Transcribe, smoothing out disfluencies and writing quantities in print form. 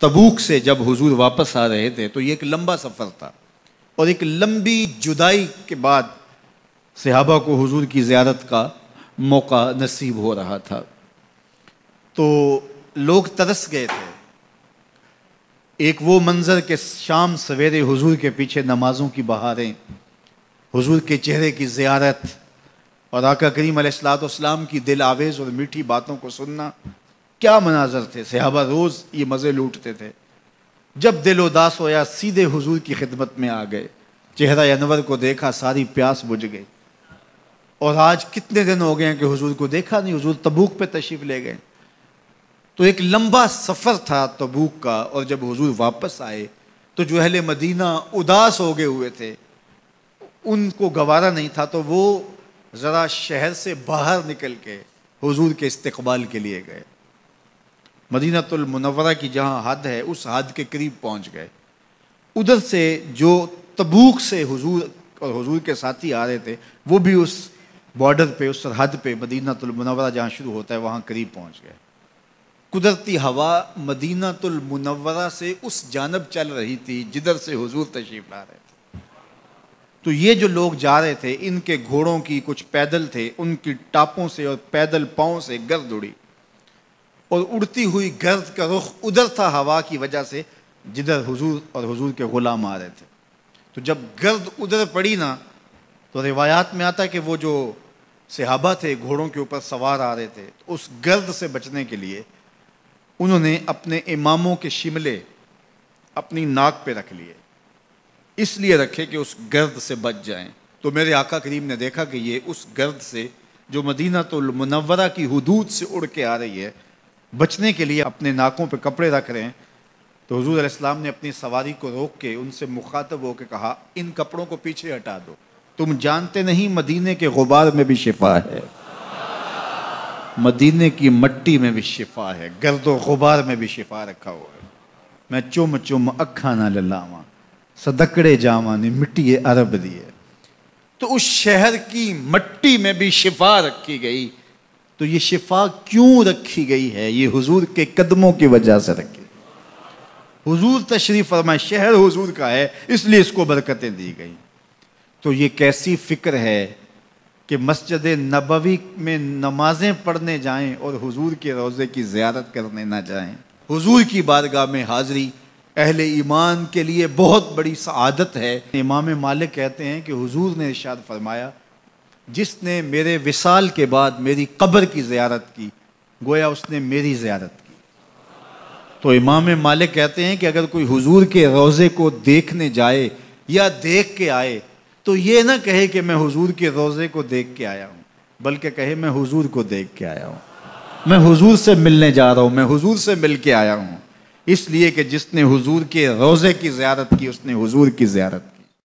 تبوک سے جب حضور واپس آ رہے تھے تو یہ ایک لمبا سفر تھا، اور ایک لمبی جدائی کے بعد صحابہ کو حضور کی زیارت کا موقع نصیب ہو رہا تھا۔ تو لوگ ترس گئے تھے۔ ایک وہ منظر کہ شام سویرے حضور کے پیچھے نمازوں کی بہاریں، حضور کے چہرے کی زیارت اور آقا کریم علیہ السلام کی دل آویز اور میٹھی باتوں کو سننا، کیا مناظر تھے۔ صحابہ روز یہ مزے لوٹتے تھے۔ جب دل اداس ہویا سیدھے حضور کی خدمت میں آ گئے، چہرہ انور کو دیکھا، ساری پیاس بجھ گئی۔ اور آج کتنے دن ہو گئے ہیں کہ حضور کو دیکھا نہیں، حضور تبوک پہ تشریف لے گئے۔ تو ایک لمبا سفر تھا تبوک کا، اور جب حضور واپس آئے تو جو اہل مدینہ اداس ہو گئے ہوئے تھے، ان کو گوارا نہیں تھا، تو وہ ذرا شہر سے باہر نکل کے حضور کے استقبال کے لیے گئے۔ مدینہ المنورہ کی جہاں حد ہے اس حد کے قریب پہنچ گئے۔ ادھر سے جو تبوک سے حضور اور حضور کے ساتھی آ رہے تھے وہ بھی اس بارڈر پہ، اس سرحد پہ، مدینہ المنورہ جہاں شروع ہوتا ہے وہاں قریب پہنچ گئے۔ قدرتی ہوا مدینہ المنورہ سے اس جانب چل رہی تھی جدھر سے حضور تشریف لا رہے تھے۔ تو یہ جو لوگ جا رہے تھے ان کے گھوڑوں کی، کچھ پیدل تھے، ان کی ٹاپوں سے اور پیدل پاؤں سے گرد اڑی، اور اڑتی ہوئی گرد کا رخ ادھر تھا ہوا کی وجہ سے جدھر حضور اور حضور کے غلام آ رہے تھے۔ تو جب گرد ادھر پڑی نا، تو روایات میں آتا ہے کہ وہ جو صحابہ تھے گھوڑوں کے اوپر سوار آ رہے تھے، تو اس گرد سے بچنے کے لیے انہوں نے اپنے اماموں کے شملے اپنی ناک پہ رکھ لیے، اس لیے رکھے کہ اس گرد سے بچ جائیں۔ تو میرے آقا کریم نے دیکھا کہ یہ اس گرد سے جو مدینہ المنورہ کی حدود سے اڑ کے آ رہی ہے، بچنے کے لیے اپنے ناکوں پہ کپڑے رکھ رہے ہیں۔ تو حضور علیہ السلام نے اپنی سواری کو روک کے ان سے مخاطب ہو کے کہا، ان کپڑوں کو پیچھے ہٹا دو، تم جانتے نہیں مدینے کے غبار میں بھی شفا ہے، مدینے کی مٹی میں بھی شفا ہے، گرد و غبار میں بھی شفا رکھا ہوا ہے۔ میں چم چم اکھاں نہ للاواں، صدقڑے جاواں نے مٹی عرب دی ہے۔ تو اس شہر کی مٹی میں بھی شفا رکھی گئی۔ تو یہ شفا کیوں رکھی گئی ہے؟ یہ حضور کے قدموں کی وجہ سے رکھی۔ حضور تشریف فرمائے، شہر حضور کا ہے، اس لیے اس کو برکتیں دی گئیں۔ تو یہ کیسی فکر ہے کہ مسجد نبوی میں نمازیں پڑھنے جائیں اور حضور کے روضے کی زیارت کرنے نہ جائیں۔ حضور کی بارگاہ میں حاضری اہل ایمان کے لیے بہت بڑی سعادت ہے۔ امام مالک کہتے ہیں کہ حضور نے ارشاد فرمایا، جس نے میرے وصال کے بعد میری قبر کی زیارت کی، گویا اس نے میری زیارت کی۔ تو امام مالک کہتے ہیں کہ اگر کوئی حضور کے روضے کو دیکھنے جائے یا دیکھ کے آئے تو یہ نہ کہے کہ میں حضور کے روضے کو دیکھ کے آیا ہوں، بلکہ کہے میں حضور کو دیکھ کے آیا ہوں، میں حضور سے ملنے جا رہا ہوں، میں حضور سے مل کے آیا ہوں۔ اس لیے کہ جس نے حضور کے روضے کی زیارت کی اس نے حضور کی زیارت کی۔